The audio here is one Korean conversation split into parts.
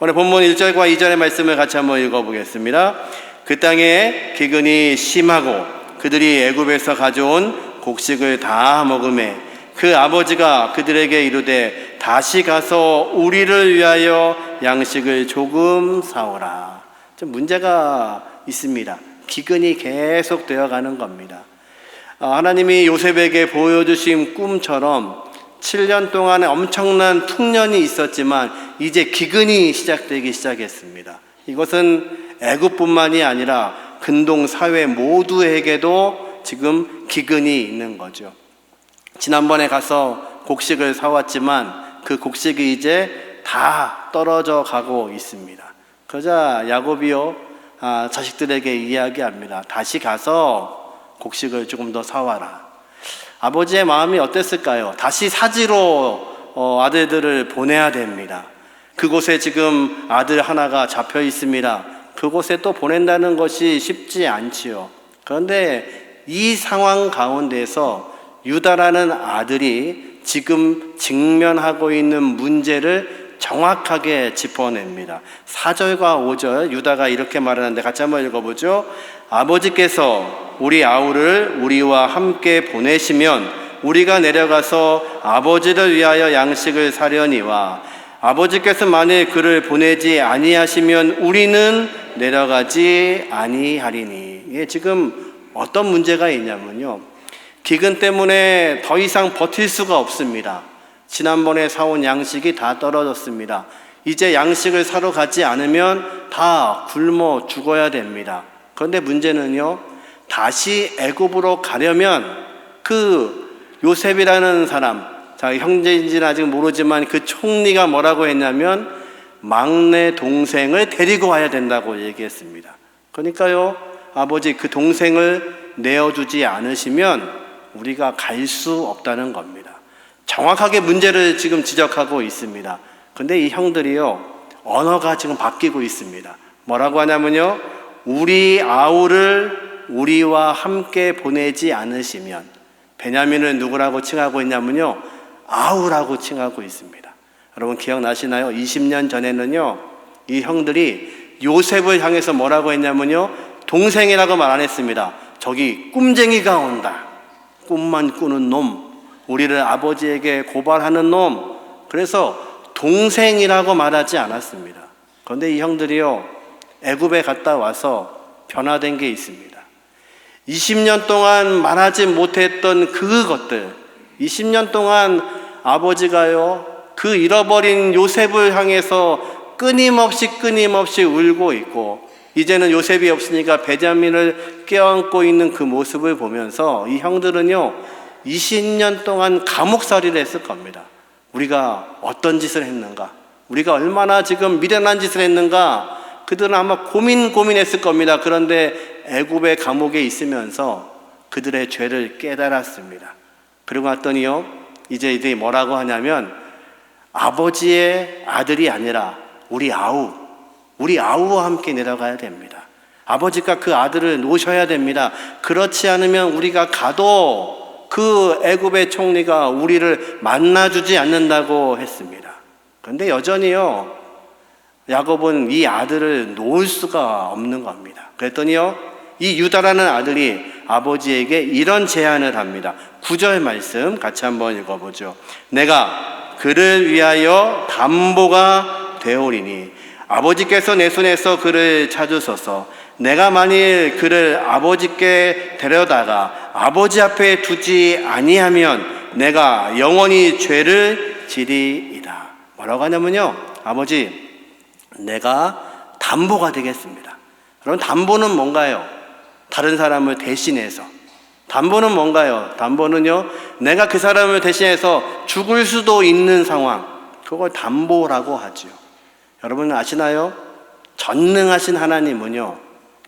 오늘 본문 1절과 2절의 말씀을 같이 한번 읽어보겠습니다. 그 땅에 기근이 심하고 그들이 애굽에서 가져온 곡식을 다 먹음에 그 아버지가 그들에게 이르되 다시 가서 우리를 위하여 양식을 조금 사오라. 좀 문제가 있습니다. 기근이 계속 되어가는 겁니다. 하나님이 요셉에게 보여주신 꿈처럼 7년 동안에 엄청난 풍년이 있었지만 이제 기근이 시작되기 시작했습니다. 이것은 애굽뿐만이 아니라 근동 사회 모두에게도 지금 기근이 있는 거죠. 지난번에 가서 곡식을 사왔지만 그 곡식이 이제 다 떨어져 가고 있습니다. 그러자 야곱이요 자식들에게 이야기합니다. 다시 가서 곡식을 조금 더 사와라. 아버지의 마음이 어땠을까요? 다시 사지로 아들들을 보내야 됩니다. 그곳에 지금 아들 하나가 잡혀 있습니다. 그곳에 또 보낸다는 것이 쉽지 않지요. 그런데 이 상황 가운데서 유다라는 아들이 지금 직면하고 있는 문제를 정확하게 짚어냅니다. 4절과 5절 유다가 이렇게 말하는데 같이 한번 읽어보죠. 아버지께서 우리 아우를 우리와 함께 보내시면 우리가 내려가서 아버지를 위하여 양식을 사려니와 아버지께서 만일 그를 보내지 아니하시면 우리는 내려가지 아니하리니. 이게 지금 어떤 문제가 있냐면요, 기근 때문에 더 이상 버틸 수가 없습니다. 지난번에 사온 양식이 다 떨어졌습니다. 이제 양식을 사러 가지 않으면 다 굶어 죽어야 됩니다. 그런데 문제는요, 다시 애굽으로 가려면 그 요셉이라는 사람, 자, 형제인지는 아직 모르지만 그 총리가 뭐라고 했냐면 막내 동생을 데리고 와야 된다고 얘기했습니다. 그러니까요, 아버지 그 동생을 내어주지 않으시면 우리가 갈 수 없다는 겁니다. 정확하게 문제를 지금 지적하고 있습니다. 근데 이 형들이요, 언어가 지금 바뀌고 있습니다. 뭐라고 하냐면요, 우리 아우를 우리와 함께 보내지 않으시면, 베냐민을 누구라고 칭하고 있냐면요, 아우라고 칭하고 있습니다. 여러분 기억나시나요? 20년 전에는요, 이 형들이 요셉을 향해서 뭐라고 했냐면요, 동생이라고 말 안 했습니다. 저기 꿈쟁이가 온다. 꿈만 꾸는 놈, 우리를 아버지에게 고발하는 놈. 그래서 동생이라고 말하지 않았습니다. 그런데 이 형들이요, 애굽에 갔다 와서 변화된 게 있습니다. 20년 동안 말하지 못했던 그것들, 20년 동안 아버지가요, 그 잃어버린 요셉을 향해서 끊임없이 울고 있고, 이제는 요셉이 없으니까 베냐민을 껴안고 있는 그 모습을 보면서 이 형들은요, 20년 동안 감옥살이를 했을 겁니다. 우리가 어떤 짓을 했는가, 우리가 얼마나 지금 미련한 짓을 했는가, 그들은 아마 고민했을 겁니다. 그런데 애굽의 감옥에 있으면서 그들의 죄를 깨달았습니다. 그러고 났더니요, 이제 이들이 뭐라고 하냐면 아버지의 아들이 아니라 우리 아우와 함께 내려가야 됩니다. 아버지가 그 아들을 놓으셔야 됩니다. 그렇지 않으면 우리가 가도 그 애굽의 총리가 우리를 만나주지 않는다고 했습니다. 그런데 여전히요, 야곱은 이 아들을 놓을 수가 없는 겁니다. 그랬더니요, 이 유다라는 아들이 아버지에게 이런 제안을 합니다. 9절 말씀 같이 한번 읽어보죠. 내가 그를 위하여 담보가 되오리니 아버지께서 내 손에서 그를 찾으소서. 내가 만일 그를 아버지께 데려다가 아버지 앞에 두지 아니하면 내가 영원히 죄를 지리이다. 뭐라고 하냐면요, 아버지, 내가 담보가 되겠습니다. 그럼 담보는 뭔가요? 다른 사람을 대신해서. 담보는 뭔가요? 담보는요, 내가 그 사람을 대신해서 죽을 수도 있는 상황, 그걸 담보라고 하죠. 여러분 아시나요? 전능하신 하나님은요,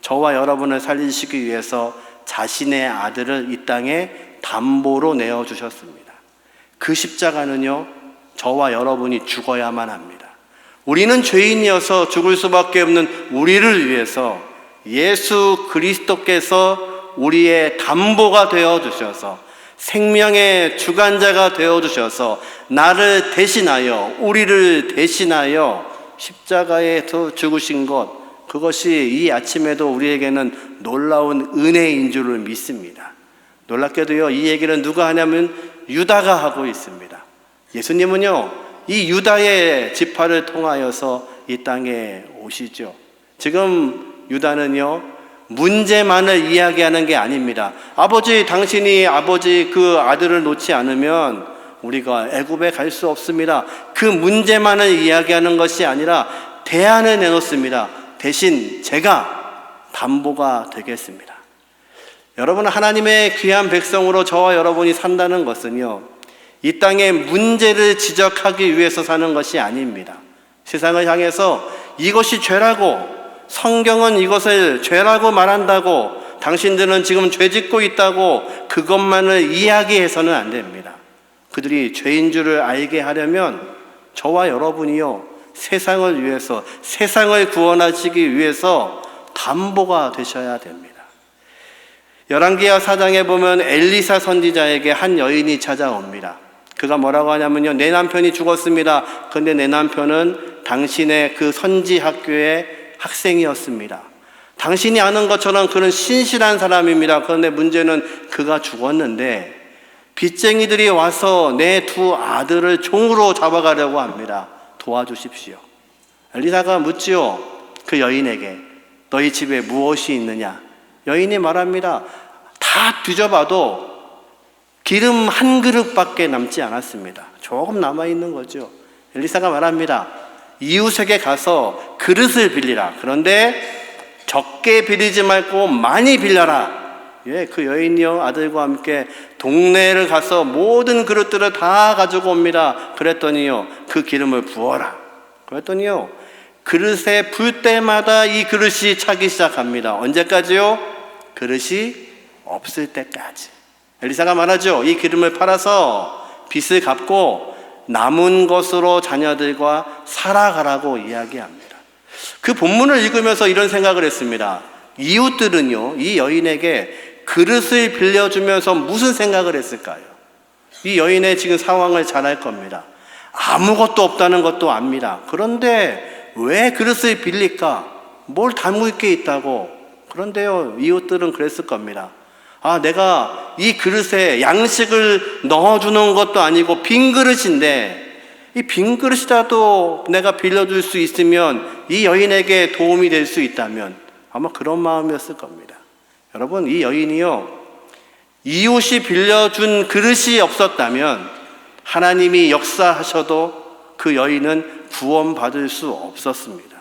저와 여러분을 살리시기 위해서 자신의 아들을 이 땅에 담보로 내어주셨습니다. 그 십자가는요, 저와 여러분이 죽어야만 합니다. 우리는 죄인이어서 죽을 수밖에 없는 우리를 위해서 예수 그리스도께서 우리의 담보가 되어주셔서 생명의 주관자가 되어주셔서 나를 대신하여, 우리를 대신하여 십자가에서 죽으신 것, 그것이 이 아침에도 우리에게는 놀라운 은혜인 줄을 믿습니다. 놀랍게도요, 이 얘기를 누가 하냐면 유다가 하고 있습니다. 예수님은요, 이 유다의 지파를 통하여서 이 땅에 오시죠. 지금 유다는요, 문제만을 이야기하는 게 아닙니다. 아버지, 당신이 아버지 그 아들을 놓지 않으면 우리가 애굽에 갈 수 없습니다. 그 문제만을 이야기하는 것이 아니라 대안을 내놓습니다. 대신 제가 담보가 되겠습니다. 여러분, 하나님의 귀한 백성으로 저와 여러분이 산다는 것은요, 이 땅의 문제를 지적하기 위해서 사는 것이 아닙니다. 세상을 향해서 이것이 죄라고, 성경은 이것을 죄라고 말한다고, 당신들은 지금 죄 짓고 있다고 그것만을 이야기해서는 안 됩니다. 그들이 죄인 줄을 알게 하려면 저와 여러분이요, 세상을 위해서, 세상을 구원하시기 위해서 담보가 되셔야 됩니다. 열왕기하 4장에 보면 엘리사 선지자에게 한 여인이 찾아옵니다. 그가 뭐라고 하냐면요, 내 남편이 죽었습니다. 그런데 내 남편은 당신의 그 선지 학교의 학생이었습니다. 당신이 아는 것처럼 그는 신실한 사람입니다. 그런데 문제는 그가 죽었는데 빚쟁이들이 와서 내 두 아들을 종으로 잡아가려고 합니다. 도와주십시오. 엘리사가 묻지요, 그 여인에게 너희 집에 무엇이 있느냐? 여인이 말합니다. 다 뒤져봐도 기름 한 그릇밖에 남지 않았습니다. 조금 남아있는 거죠. 엘리사가 말합니다. 이웃에게 가서 그릇을 빌리라. 그런데 적게 빌리지 말고 많이 빌려라. 예, 그 여인이요, 아들과 함께 동네를 가서 모든 그릇들을 다 가지고 옵니다. 그랬더니요, 그 기름을 부어라. 그랬더니요, 그릇에 불 때마다 이 그릇이 차기 시작합니다. 언제까지요? 그릇이 없을 때까지. 엘리사가 말하죠. 이 기름을 팔아서 빚을 갚고 남은 것으로 자녀들과 살아가라고 이야기합니다. 그 본문을 읽으면서 이런 생각을 했습니다. 이웃들은요, 이 여인에게 그릇을 빌려주면서 무슨 생각을 했을까요? 이 여인의 지금 상황을 잘 알 겁니다. 아무것도 없다는 것도 압니다. 그런데 왜 그릇을 빌릴까? 뭘 담을 게 있다고. 그런데요, 이웃들은 그랬을 겁니다. 아, 내가 이 그릇에 양식을 넣어주는 것도 아니고 빈 그릇인데 이 빈 그릇이라도 내가 빌려줄 수 있으면 이 여인에게 도움이 될 수 있다면 아마 그런 마음이었을 겁니다. 여러분, 이 여인이요, 이웃이 빌려준 그릇이 없었다면 하나님이 역사하셔도 그 여인은 구원받을 수 없었습니다.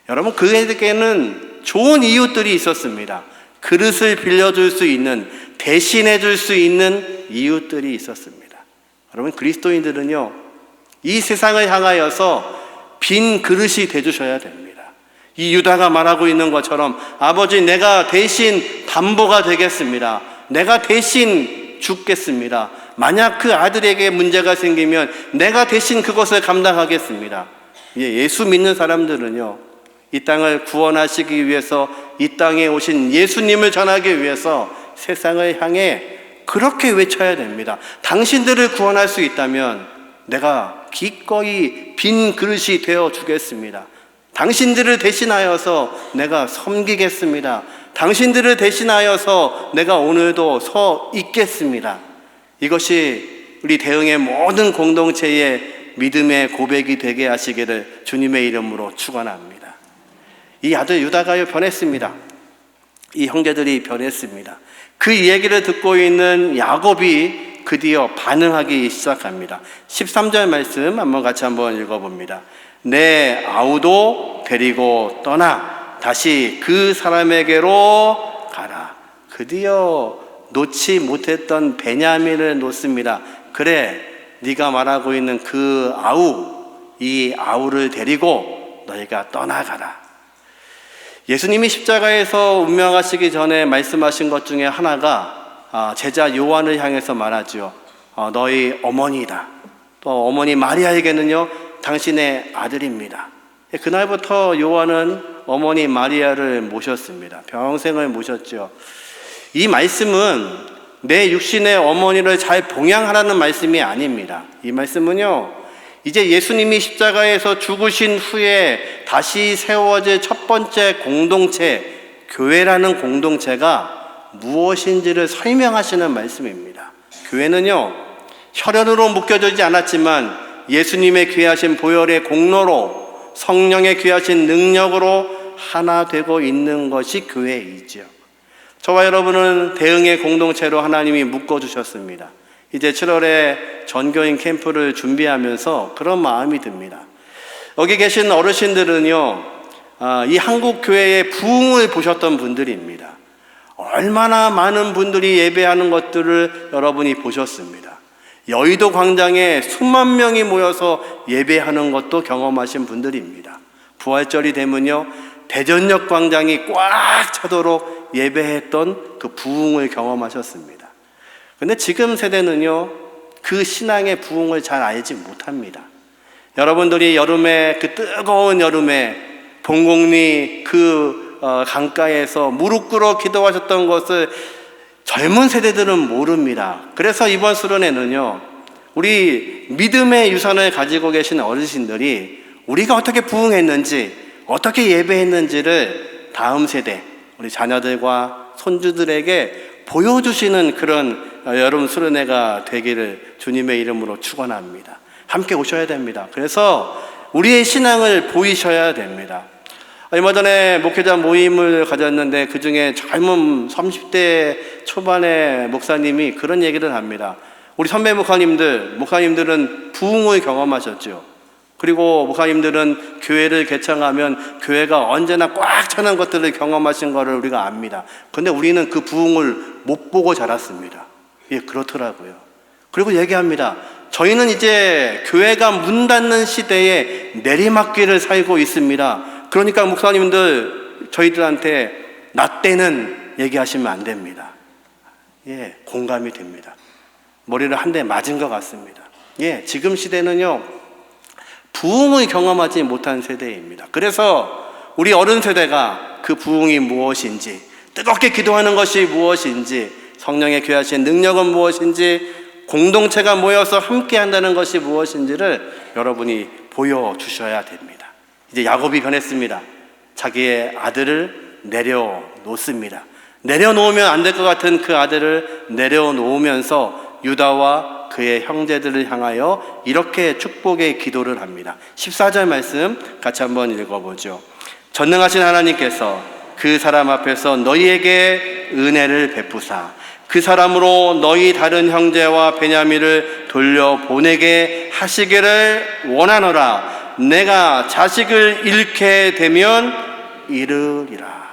여러분, 그에게는 좋은 이웃들이 있었습니다. 그릇을 빌려줄 수 있는, 대신해 줄 수 있는 이웃들이 있었습니다. 여러분, 그리스도인들은요, 이 세상을 향하여서 빈 그릇이 되주셔야 됩니다. 이 유다가 말하고 있는 것처럼 아버지, 내가 대신 담보가 되겠습니다. 내가 대신 죽겠습니다. 만약 그 아들에게 문제가 생기면 내가 대신 그것을 감당하겠습니다. 예수 믿는 사람들은요, 이 땅을 구원하시기 위해서 이 땅에 오신 예수님을 전하기 위해서 세상을 향해 그렇게 외쳐야 됩니다. 당신들을 구원할 수 있다면 내가 기꺼이 빈 그릇이 되어 주겠습니다. 당신들을 대신하여서 내가 섬기겠습니다. 당신들을 대신하여서 내가 오늘도 서 있겠습니다. 이것이 우리 대흥의 모든 공동체의 믿음의 고백이 되게 하시기를 주님의 이름으로 축원합니다. 이 아들 유다가 변했습니다. 이 형제들이 변했습니다. 그 얘기를 듣고 있는 야곱이 드디어 반응하기 시작합니다. 13절 말씀 같이 한번 읽어봅니다. 내 아우도 데리고 떠나 다시 그 사람에게로 가라. 드디어 놓지 못했던 베냐민을 놓습니다. 그래, 네가 말하고 있는 그 아우, 이 아우를 데리고 너희가 떠나가라. 예수님이 십자가에서 운명하시기 전에 말씀하신 것 중에 하나가 제자 요한을 향해서 말하죠. 너희 어머니다. 또 어머니 마리아에게는요, 당신의 아들입니다. 그날부터 요한은 어머니 마리아를 모셨습니다. 평생을 모셨죠. 이 말씀은 내 육신의 어머니를 잘 봉양하라는 말씀이 아닙니다. 이 말씀은요, 이제 예수님이 십자가에서 죽으신 후에 다시 세워질 첫 번째 공동체, 교회라는 공동체가 무엇인지를 설명하시는 말씀입니다. 교회는요, 혈연으로 묶여지지 않았지만 예수님의 귀하신 보혈의 공로로, 성령의 귀하신 능력으로 하나 되고 있는 것이 교회이죠. 저와 여러분은 대응의 공동체로 하나님이 묶어주셨습니다. 이제 7월에 전교인 캠프를 준비하면서 그런 마음이 듭니다. 여기 계신 어르신들은요, 이 한국 교회의 부흥을 보셨던 분들입니다. 얼마나 많은 분들이 예배하는 것들을 여러분이 보셨습니다. 여의도 광장에 수만 명이 모여서 예배하는 것도 경험하신 분들입니다. 부활절이 되면요, 대전역 광장이 꽉 차도록 예배했던 그 부흥을 경험하셨습니다. 근데 지금 세대는요, 그 신앙의 부흥을 잘 알지 못합니다. 여러분들이 여름에, 그 뜨거운 여름에 봉곡리 그 강가에서 무릎 꿇어 기도하셨던 것을 젊은 세대들은 모릅니다. 그래서 이번 수련회는요, 우리 믿음의 유산을 가지고 계신 어르신들이 우리가 어떻게 부흥했는지, 어떻게 예배했는지를 다음 세대, 우리 자녀들과 손주들에게 보여주시는 그런 여름 수련회가 되기를 주님의 이름으로 축원합니다. 함께 오셔야 됩니다. 그래서 우리의 신앙을 보이셔야 됩니다. 얼마 전에 목회자 모임을 가졌는데 그 중에 젊은 30대 초반의 목사님이 그런 얘기를 합니다. 우리 선배 목사님들은 부흥을 경험하셨죠. 그리고 목사님들은 교회를 개창하면 교회가 언제나 꽉 차는 것들을 경험하신 것을 우리가 압니다. 그런데 우리는 그 부흥을 못 보고 자랐습니다. 예, 그렇더라고요. 그리고 얘기합니다. 저희는 이제 교회가 문 닫는 시대에 내리막길을 살고 있습니다. 그러니까 목사님들 저희들한테 나 때는 얘기하시면 안 됩니다. 예, 공감이 됩니다. 머리를 한 대 맞은 것 같습니다. 예, 지금 시대는요, 부흥을 경험하지 못한 세대입니다. 그래서 우리 어른 세대가 그 부흥이 무엇인지, 뜨겁게 기도하는 것이 무엇인지, 성령의 귀하신 능력은 무엇인지, 공동체가 모여서 함께 한다는 것이 무엇인지를 여러분이 보여주셔야 됩니다. 이제 야곱이 변했습니다. 자기의 아들을 내려놓습니다. 내려놓으면 안 될 것 같은 그 아들을 내려놓으면서 유다와 그의 형제들을 향하여 이렇게 축복의 기도를 합니다. 14절 말씀 같이 한번 읽어보죠. 전능하신 하나님께서 그 사람 앞에서 너희에게 은혜를 베푸사 그 사람으로 너희 다른 형제와 베냐민을 돌려보내게 하시기를 원하노라. 내가 자식을 잃게 되면 이르리라.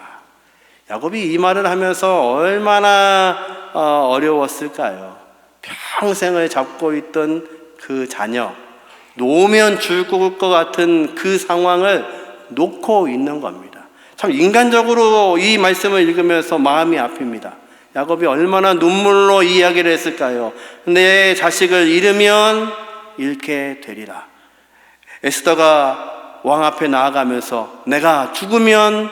야곱이 이 말을 하면서 얼마나 어려웠을까요? 평생을 잡고 있던 그 자녀, 놓으면 죽을 것 같은 그 상황을 놓고 있는 겁니다. 참 인간적으로 이 말씀을 읽으면서 마음이 아픕니다. 야곱이 얼마나 눈물로 이야기를 했을까요? 내 자식을 잃으면 잃게 되리라. 에스더가 왕 앞에 나아가면서 내가 죽으면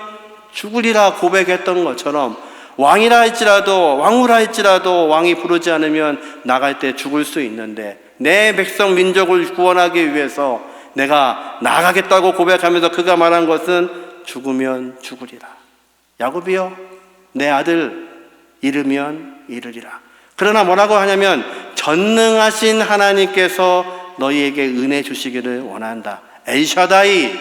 죽으리라 고백했던 것처럼 왕이라 할지라도 왕후라 할지라도 왕이 부르지 않으면 나갈 때 죽을 수 있는데 내 백성 민족을 구원하기 위해서 내가 나가겠다고 고백하면서 그가 말한 것은 죽으면 죽으리라. 야곱이여, 내 아들 잃으면 잃으리라. 그러나 뭐라고 하냐면 전능하신 하나님께서 너희에게 은혜 주시기를 원한다. 엘샤다이,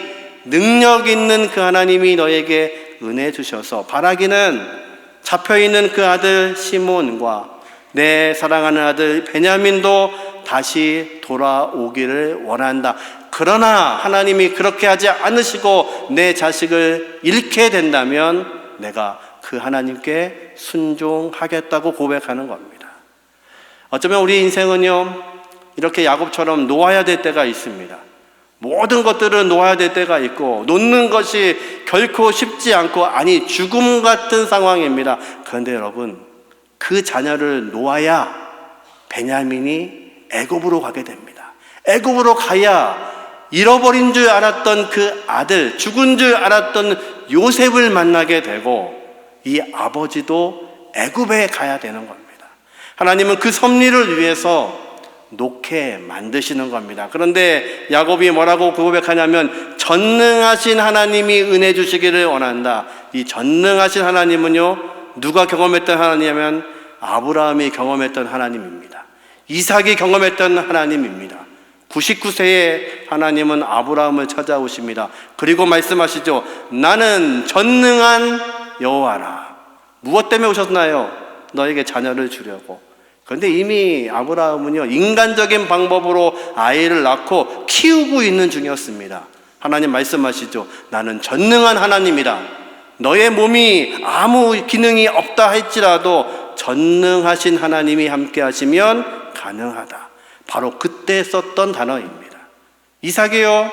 능력 있는 그 하나님이 너에게 은혜 주셔서 바라기는 잡혀있는 그 아들 시몬과 내 사랑하는 아들 베냐민도 다시 돌아오기를 원한다. 그러나 하나님이 그렇게 하지 않으시고 내 자식을 잃게 된다면 내가 그 하나님께 순종하겠다고 고백하는 겁니다. 어쩌면 우리 인생은요, 이렇게 야곱처럼 놓아야 될 때가 있습니다. 모든 것들을 놓아야 될 때가 있고 놓는 것이 결코 쉽지 않고 아니 죽음 같은 상황입니다. 그런데 여러분, 그 자녀를 놓아야 베냐민이 애굽으로 가게 됩니다. 애굽으로 가야 잃어버린 줄 알았던 그 아들, 죽은 줄 알았던 요셉을 만나게 되고 이 아버지도 애굽에 가야 되는 겁니다. 하나님은 그 섭리를 위해서 놓게 만드시는 겁니다. 그런데 야곱이 뭐라고 고백하냐면 전능하신 하나님이 은혜 주시기를 원한다. 이 전능하신 하나님은요, 누가 경험했던 하나님이냐면 아브라함이 경험했던 하나님입니다. 이삭이 경험했던 하나님입니다. 99세에 하나님은 아브라함을 찾아오십니다. 그리고 말씀하시죠. 나는 전능한 여호와라. 무엇 때문에 오셨나요? 너에게 자녀를 주려고. 그런데 이미 아브라함은요, 인간적인 방법으로 아이를 낳고 키우고 있는 중이었습니다. 하나님 말씀하시죠. 나는 전능한 하나님이다. 너의 몸이 아무 기능이 없다 할지라도 전능하신 하나님이 함께 하시면 가능하다. 바로 그때 썼던 단어입니다. 이삭이요,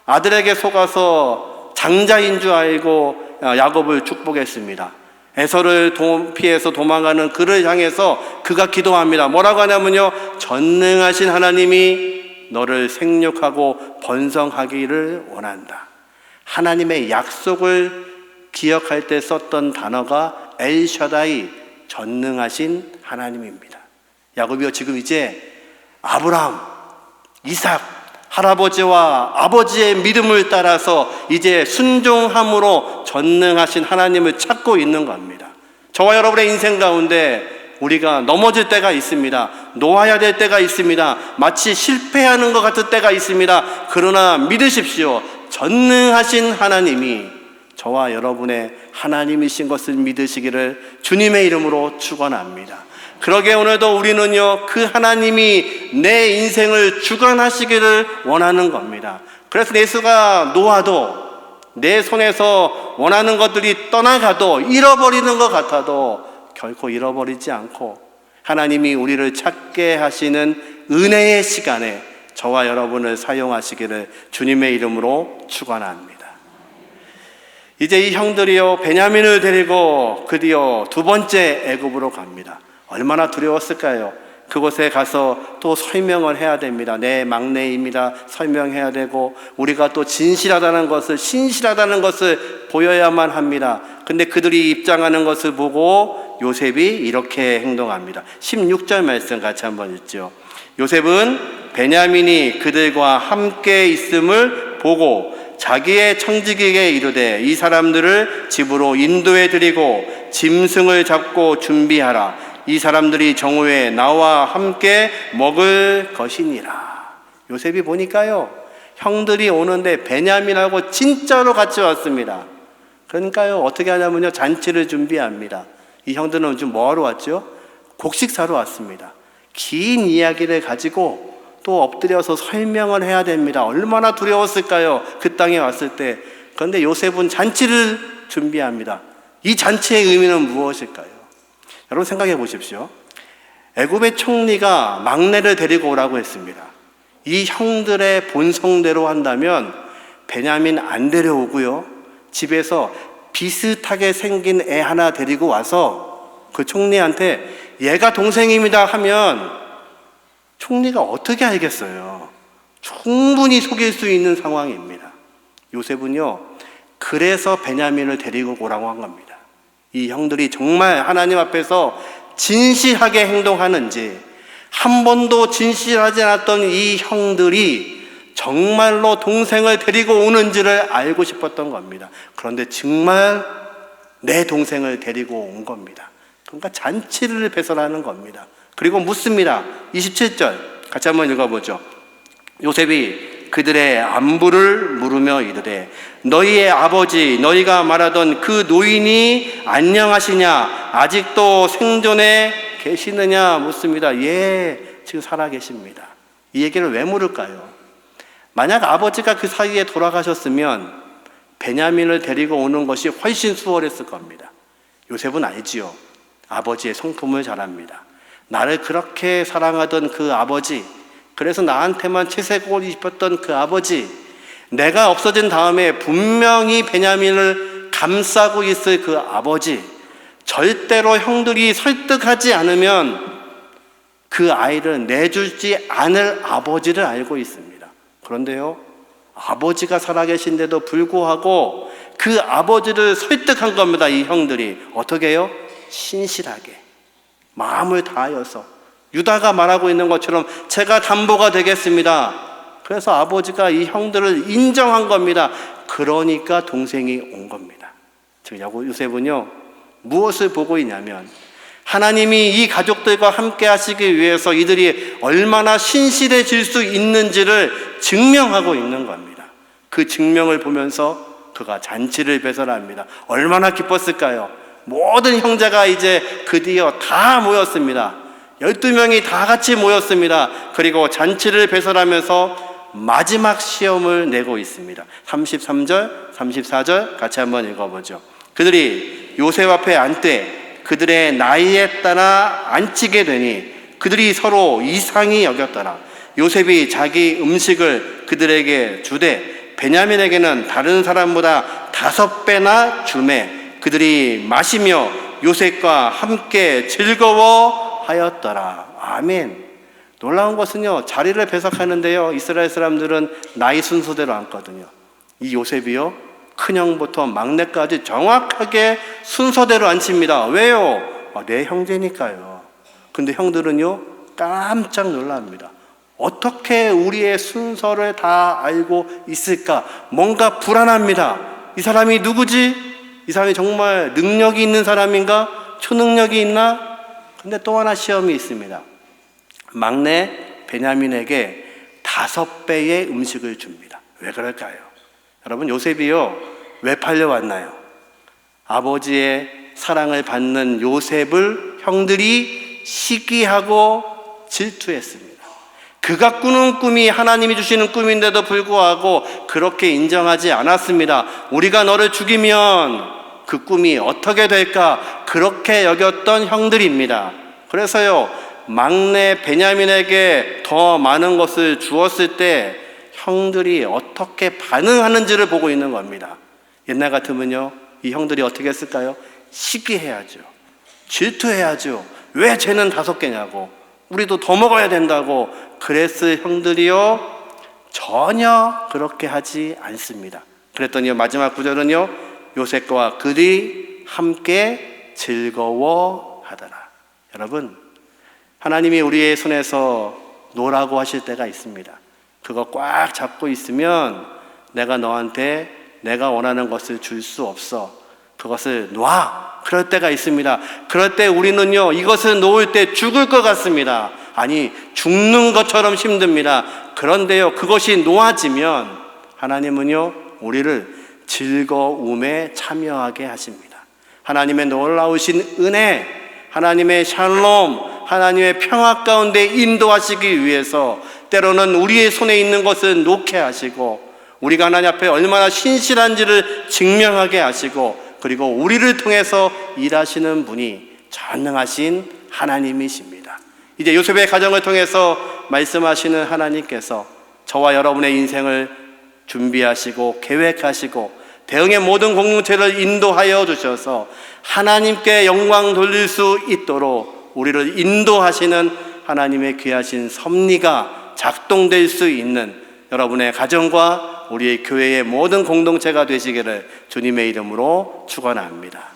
아들에게 속아서 장자인 줄 알고 야곱을 축복했습니다. 에서를 피해서 도망가는 그를 향해서 그가 기도합니다. 뭐라고 하냐면요, 전능하신 하나님이 너를 생육하고 번성하기를 원한다. 하나님의 약속을 기억할 때 썼던 단어가 엘샤다이, 전능하신 하나님입니다. 야곱이요, 지금 이제 아브라함, 이삭, 할아버지와 아버지의 믿음을 따라서 이제 순종함으로 전능하신 하나님을 찾고 있는 겁니다. 저와 여러분의 인생 가운데 우리가 넘어질 때가 있습니다. 놓아야 될 때가 있습니다. 마치 실패하는 것 같은 때가 있습니다. 그러나 믿으십시오. 전능하신 하나님이 저와 여러분의 하나님이신 것을 믿으시기를 주님의 이름으로 축원합니다. 그러게 오늘도 우리는요, 그 하나님이 내 인생을 주관하시기를 원하는 겁니다. 그래서 예수가 놓아도, 내 손에서 원하는 것들이 떠나가도, 잃어버리는 것 같아도 결코 잃어버리지 않고 하나님이 우리를 찾게 하시는 은혜의 시간에 저와 여러분을 사용하시기를 주님의 이름으로 축원합니다. 이제 이 형들이요, 베냐민을 데리고 드디어 두 번째 애굽으로 갑니다. 얼마나 두려웠을까요? 그곳에 가서 또 설명을 해야 됩니다. 내 막내입니다. 설명해야 되고, 우리가 또 진실하다는 것을, 신실하다는 것을 보여야만 합니다. 근데 그들이 입장하는 것을 보고 요셉이 이렇게 행동합니다. 16절 말씀 같이 한번 읽죠. 요셉은 베냐민이 그들과 함께 있음을 보고 자기의 청지기에게 이르되 이 사람들을 집으로 인도해 드리고 짐승을 잡고 준비하라. 이 사람들이 정오에 나와 함께 먹을 것이니라. 요셉이 보니까요, 형들이 오는데 베냐민하고 진짜로 같이 왔습니다. 그러니까요, 어떻게 하냐면요, 잔치를 준비합니다. 이 형들은 좀 뭐하러 왔죠? 곡식 사러 왔습니다. 긴 이야기를 가지고 또 엎드려서 설명을 해야 됩니다. 얼마나 두려웠을까요? 그 땅에 왔을 때. 그런데 요셉은 잔치를 준비합니다. 이 잔치의 의미는 무엇일까요? 여러분 생각해 보십시오. 애굽의 총리가 막내를 데리고 오라고 했습니다. 이 형들의 본성대로 한다면 베냐민 안 데려오고요, 집에서 비슷하게 생긴 애 하나 데리고 와서 그 총리한테 얘가 동생입니다 하면 총리가 어떻게 알겠어요? 충분히 속일 수 있는 상황입니다. 요셉은요, 그래서 베냐민을 데리고 오라고 한 겁니다. 이 형들이 정말 하나님 앞에서 진실하게 행동하는지, 한 번도 진실하지 않았던 이 형들이 정말로 동생을 데리고 오는지를 알고 싶었던 겁니다. 그런데 정말 내 동생을 데리고 온 겁니다. 그러니까 잔치를 배설하는 겁니다. 그리고 묻습니다. 27절 같이 한번 읽어보죠. 요셉이 그들의 안부를 물으며 이르되 너희의 아버지 너희가 말하던 그 노인이 안녕하시냐, 아직도 생존해 계시느냐 묻습니다. 예, 지금 살아 계십니다. 이 얘기를 왜 물을까요? 만약 아버지가 그 사이에 돌아가셨으면 베냐민을 데리고 오는 것이 훨씬 수월했을 겁니다. 요셉은 알지요. 아버지의 성품을 잘 압니다. 나를 그렇게 사랑하던 그 아버지, 그래서 나한테만 채색옷 입혔던 그 아버지, 내가 없어진 다음에 분명히 베냐민을 감싸고 있을 그 아버지, 절대로 형들이 설득하지 않으면 그 아이를 내주지 않을 아버지를 알고 있습니다. 그런데요, 아버지가 살아계신데도 불구하고 그 아버지를 설득한 겁니다. 이 형들이 어떻게 해요? 신실하게 마음을 다하여서 유다가 말하고 있는 것처럼 제가 담보가 되겠습니다. 그래서 아버지가 이 형들을 인정한 겁니다. 그러니까 동생이 온 겁니다. 즉 요셉은요, 무엇을 보고 있냐면 하나님이 이 가족들과 함께 하시기 위해서 이들이 얼마나 신실해질 수 있는지를 증명하고 있는 겁니다. 그 증명을 보면서 그가 잔치를 배설합니다. 얼마나 기뻤을까요? 모든 형제가 이제 드디어 다 모였습니다. 12명이 다 같이 모였습니다. 그리고 잔치를 배설하면서 마지막 시험을 내고 있습니다. 33절, 34절 같이 한번 읽어보죠. 그들이 요셉 앞에 앉되 그들의 나이에 따라 앉히게 되니 그들이 서로 이상히 여겼더라. 요셉이 자기 음식을 그들에게 주되 베냐민에게는 다른 사람보다 5배나 주매 그들이 마시며 요셉과 함께 즐거워하였더라. 아멘. 놀라운 것은요, 자리를 배석하는데요, 이스라엘 사람들은 나이 순서대로 앉거든요. 이 요셉이요, 큰형부터 막내까지 정확하게 순서대로 앉힙니다. 왜요? 내 형제니까요. 근데 형들은요, 깜짝 놀랍니다. 어떻게 우리의 순서를 다 알고 있을까? 뭔가 불안합니다. 이 사람이 누구지? 이 사람이 정말 능력이 있는 사람인가? 초능력이 있나? 근데 또 하나 시험이 있습니다. 막내 베냐민에게 5배의 음식을 줍니다. 왜 그럴까요? 여러분, 요셉이요, 왜 팔려왔나요? 아버지의 사랑을 받는 요셉을 형들이 시기하고 질투했습니다. 그가 꾸는 꿈이 하나님이 주시는 꿈인데도 불구하고 그렇게 인정하지 않았습니다. 우리가 너를 죽이면 그 꿈이 어떻게 될까? 그렇게 여겼던 형들입니다. 그래서요, 막내 베냐민에게 더 많은 것을 주었을 때 형들이 어떻게 반응하는지를 보고 있는 겁니다. 옛날 같으면요, 이 형들이 어떻게 했을까요? 시기해야죠. 질투해야죠. 왜 쟤는 5개냐고, 우리도 더 먹어야 된다고. 그랬을 형들이요, 전혀 그렇게 하지 않습니다. 그랬더니 마지막 구절은요, 요셉과 그들이 함께 즐거워하더라. 여러분, 하나님이 우리의 손에서 놓으라고 하실 때가 있습니다. 그거 꽉 잡고 있으면 내가 너한테 내가 원하는 것을 줄 수 없어. 그것을 놔. 그럴 때가 있습니다. 그럴 때 우리는요, 이것을 놓을 때 죽을 것 같습니다. 아니, 죽는 것처럼 힘듭니다. 그런데요, 그것이 놓아지면 하나님은요, 우리를 즐거움에 참여하게 하십니다. 하나님의 놀라우신 은혜, 하나님의 샬롬, 하나님의 평화 가운데 인도하시기 위해서 때로는 우리의 손에 있는 것을 놓게 하시고, 우리가 하나님 앞에 얼마나 신실한지를 증명하게 하시고, 그리고 우리를 통해서 일하시는 분이 전능하신 하나님이십니다. 이제 요셉의 가정을 통해서 말씀하시는 하나님께서 저와 여러분의 인생을 준비하시고 계획하시고 대응의 모든 공동체를 인도하여 주셔서 하나님께 영광 돌릴 수 있도록 우리를 인도하시는 하나님의 귀하신 섭리가 작동될 수 있는 여러분의 가정과 우리의 교회의 모든 공동체가 되시기를 주님의 이름으로 축원합니다.